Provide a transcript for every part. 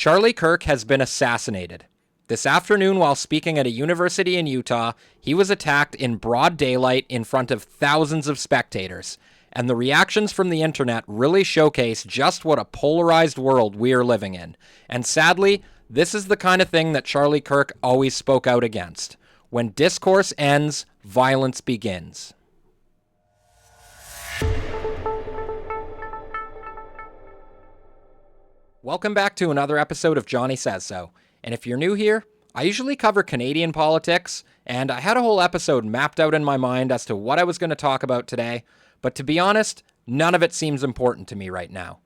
Charlie Kirk has been assassinated. This afternoon, while speaking at a university in Utah, he was attacked in broad daylight in front of thousands of spectators. And the reactions from the internet really showcase just what a polarized world we are living in. And sadly, this is the kind of thing that Charlie Kirk always spoke out against. When discourse ends, violence begins. Welcome back to another episode of Johnny Says So. And if you're new here, I usually cover Canadian politics, and I had a whole episode mapped out in my mind as to what I was going to talk about today, but to be honest, none of it seems important to me right now.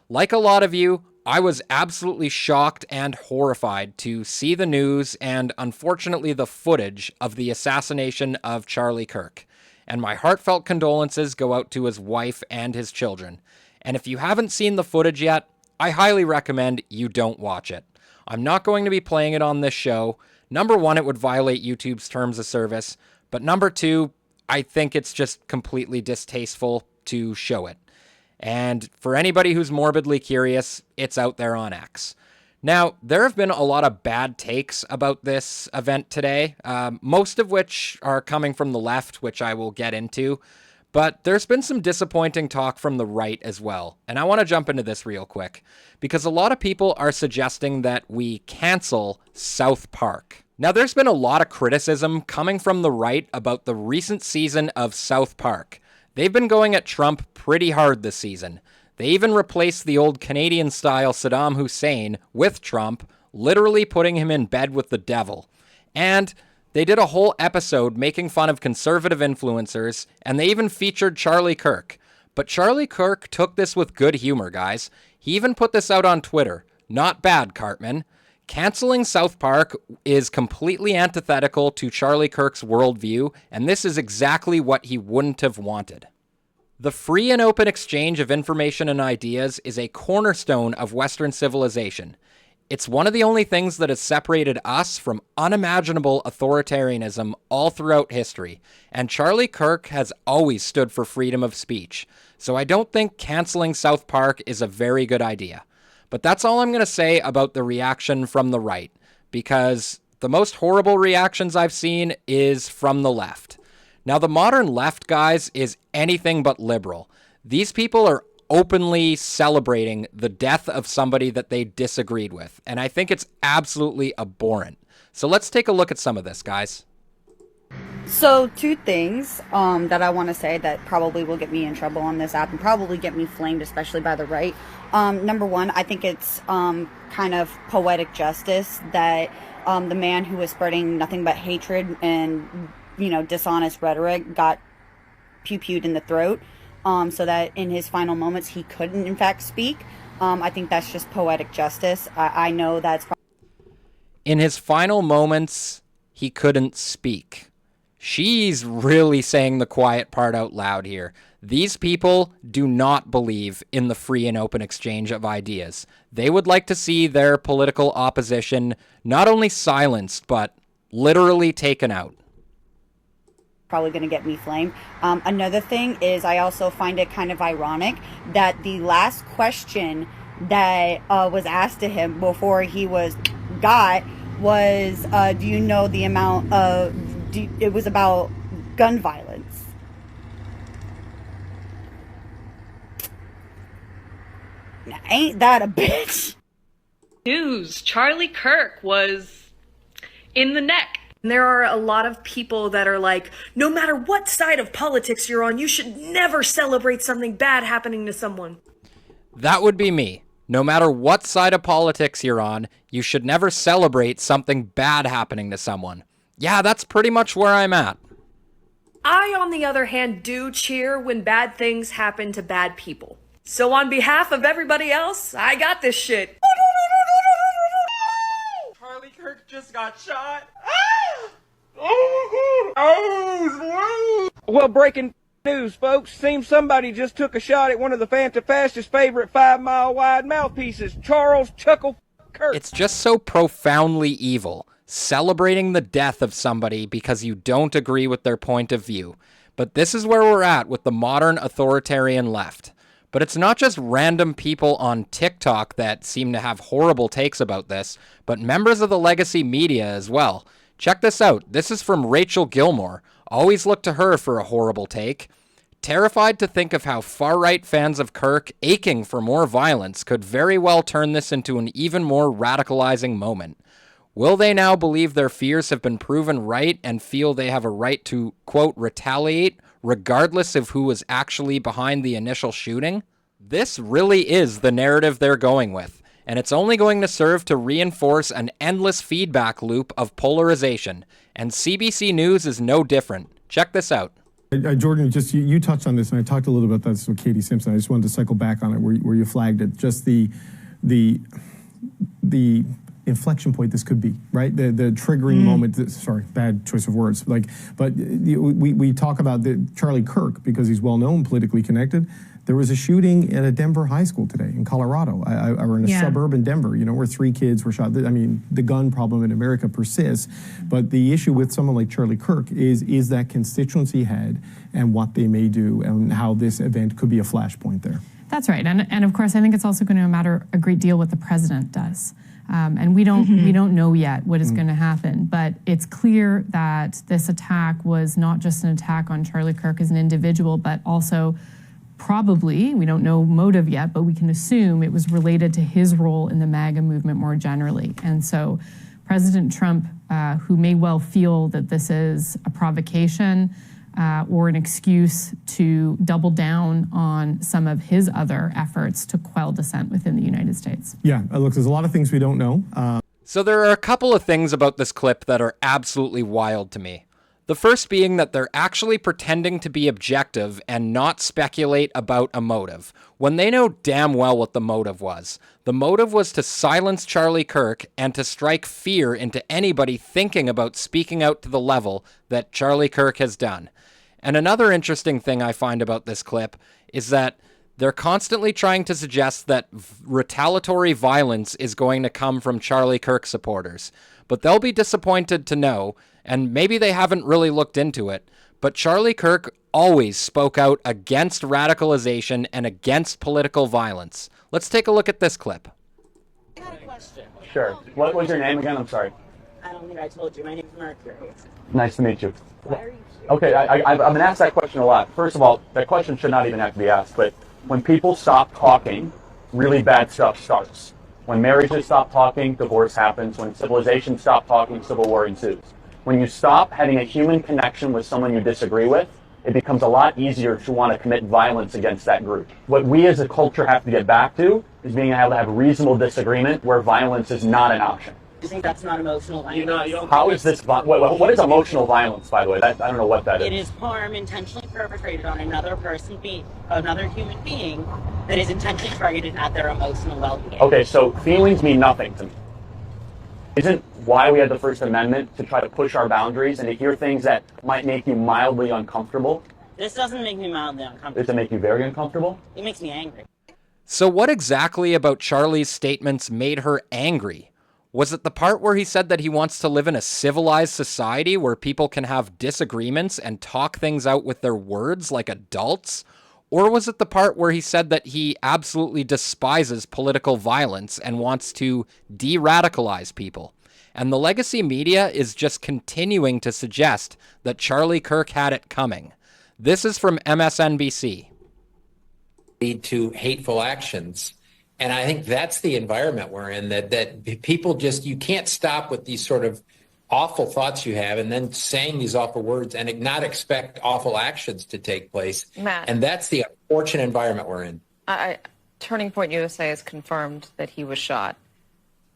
Like a lot of you, I was absolutely shocked and horrified to see the news and, unfortunately, the footage of the assassination of Charlie Kirk. And my heartfelt condolences go out to his wife and his children. And if you haven't seen the footage yet, I highly recommend you don't watch it. I'm not going to be playing it on this show. Number one, it would violate YouTube's terms of service. But number two, I think it's just completely distasteful to show it. And for anybody who's morbidly curious, it's out there on X. Now, there have been a lot of bad takes about this event today, most of which are coming from the left, which I will get into. But there's been some disappointing talk from the right as well. And I want to jump into this real quick, because a lot of people are suggesting that we cancel South Park. Now, there's been a lot of criticism coming from the right about the recent season of South Park. They've been going at Trump pretty hard this season. They even replaced the old Canadian-style Saddam Hussein with Trump, literally putting him in bed with the devil. And they did a whole episode making fun of conservative influencers, and they even featured Charlie Kirk. But Charlie Kirk took this with good humor, guys. He even put this out on Twitter. Not bad, Cartman. Canceling South Park is completely antithetical to Charlie Kirk's worldview, and this is exactly what he wouldn't have wanted. The free and open exchange of information and ideas is a cornerstone of Western civilization. It's one of the only things that has separated us from unimaginable authoritarianism all throughout history, and Charlie Kirk has always stood for freedom of speech, so I don't think canceling South Park is a very good idea. But that's all I'm going to say about the reaction from the right, because the most horrible reactions I've seen is from the left. Now, the modern left, guys, is anything but liberal. These people are openly celebrating the death of somebody that they disagreed with, and I think it's absolutely abhorrent. So let's take a look at some of this, guys. So two things that I want to say that probably will get me in trouble on this app and probably get me flamed, especially by the right. Number one, I think it's kind of poetic justice that the man who was spreading nothing but hatred and, dishonest rhetoric got pew-pewed in the throat. So that in his final moments, he couldn't, in fact, speak. I think that's just poetic justice. I know that's... In his final moments, he couldn't speak. She's really saying the quiet part out loud here. These people do not believe in the free and open exchange of ideas. They would like to see their political opposition not only silenced, but literally taken out. Probably going to get me flamed. Another thing is I also find it kind of ironic that the last question that was asked to him before he was got was, do you know the amount of... It was about gun violence. Now, ain't that a bitch? News. Charlie Kirk was in the neck. There are a lot of people that are like, no matter what side of politics you're on, you should never celebrate something bad happening to someone. That would be me. No matter what side of politics you're on, you should never celebrate something bad happening to someone. Yeah, that's pretty much where I'm at. I, on the other hand, do cheer when bad things happen to bad people. So on behalf of everybody else, I got this shit. Charlie Kirk just got shot. Oh, well, breaking news, folks. Seems somebody just took a shot at one of the Fantast's favorite 5-mile-wide mouthpieces, Charles Chuckle Kirk. It's just so profoundly evil. Celebrating the death of somebody because you don't agree with their point of view. But this is where we're at with the modern authoritarian left. But it's not just random people on TikTok that seem to have horrible takes about this, but members of the legacy media as well. Check this out. This is from Rachel Gilmore. Always look to her for a horrible take. Terrified to think of how far-right fans of Kirk, aching for more violence, could very well turn this into an even more radicalizing moment. Will they now believe their fears have been proven right and feel they have a right to, quote, retaliate, regardless of who was actually behind the initial shooting? This really is the narrative they're going with, and it's only going to serve to reinforce an endless feedback loop of polarization, and CBC News is no different. Check this out. Jordan, just you touched on this, and I talked a little about this with Katie Simpson. I just wanted to cycle back on it where you flagged it. Just the inflection point this could be, right? The triggering moment. Sorry, bad choice of words. But we talk about Charlie Kirk because he's well known, politically connected. There was a shooting at a Denver high school today in Colorado, or in a suburb in Denver, where 3 kids were shot. I mean, the gun problem in America persists, but the issue with someone like Charlie Kirk is that constituency head and what they may do and how this event could be a flashpoint there. That's right, and of course, I think it's also going to matter a great deal what the president does. And we don't know yet what is going to happen, but it's clear that this attack was not just an attack on Charlie Kirk as an individual, but also probably, we don't know motive yet, but we can assume it was related to his role in the MAGA movement more generally. And so President Trump, who may well feel that this is a provocation or an excuse to double down on some of his other efforts to quell dissent within the United States. Yeah, look, there's a lot of things we don't know. So there are a couple of things about this clip that are absolutely wild to me. The first being that they're actually pretending to be objective and not speculate about a motive, when they know damn well what the motive was. The motive was to silence Charlie Kirk and to strike fear into anybody thinking about speaking out to the level that Charlie Kirk has done. And another interesting thing I find about this clip is that they're constantly trying to suggest that retaliatory violence is going to come from Charlie Kirk supporters. But they'll be disappointed to know, and maybe they haven't really looked into it, but Charlie Kirk always spoke out against radicalization and against political violence. Let's take a look at this clip. I had a question. Sure. What was your name again? I'm sorry. I don't think I told you. My name's Mercury. Nice to meet you. Why are you here? Okay, I've been asked that question a lot. First of all, that question should not even have to be asked, but when people stop talking, really bad stuff starts. When marriages stop talking, divorce happens. When civilization stop talking, civil war ensues. When you stop having a human connection with someone you disagree with, it becomes a lot easier to want to commit violence against that group. What we as a culture have to get back to is being able to have reasonable disagreement where violence is not an option. You think that's not emotional violence? How is this? What is emotional violence, by the way? I don't know what that is. It is harm intentionally perpetrated on another another human being that is intentionally targeted at their emotional well-being. Okay, so feelings mean nothing to me. Isn't why we had the First Amendment to try to push our boundaries and to hear things that might make you mildly uncomfortable? This doesn't make me mildly uncomfortable. Does it make you very uncomfortable? It makes me angry. So what exactly about Charlie's statements made her angry? Was it the part where he said that he wants to live in a civilized society where people can have disagreements and talk things out with their words like adults? Or was it the part where he said that he absolutely despises political violence and wants to de-radicalize people? And the legacy media is just continuing to suggest that Charlie Kirk had it coming. This is from MSNBC. Lead to hateful actions. And I think that's the environment we're in, that people just, you can't stop with these sort of awful thoughts you have and then saying these awful words and not expect awful actions to take place. Matt. And that's the unfortunate environment we're in. Turning Point USA has confirmed that he was shot.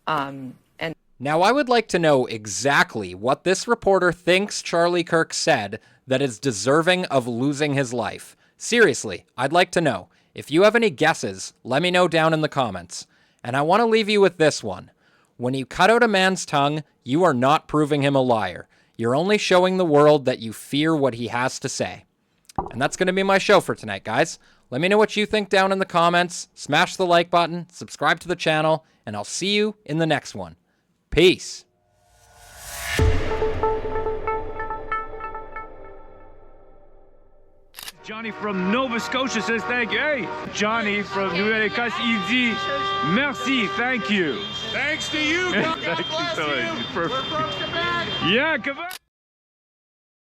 Now, I would like to know exactly what this reporter thinks Charlie Kirk said that is deserving of losing his life. Seriously, I'd like to know. If you have any guesses, let me know down in the comments. And I want to leave you with this one. When you cut out a man's tongue, you are not proving him a liar. You're only showing the world that you fear what he has to say. And that's going to be my show for tonight, guys. Let me know what you think down in the comments. Smash the like button, subscribe to the channel, and I'll see you in the next one. Peace. Johnny from Nova Scotia says thank you. Hey, Johnny from Lunatic, il dit merci, thank you. Thanks to you. God Thank you bless so much. you. We're from Quebec. Yeah, Quebec.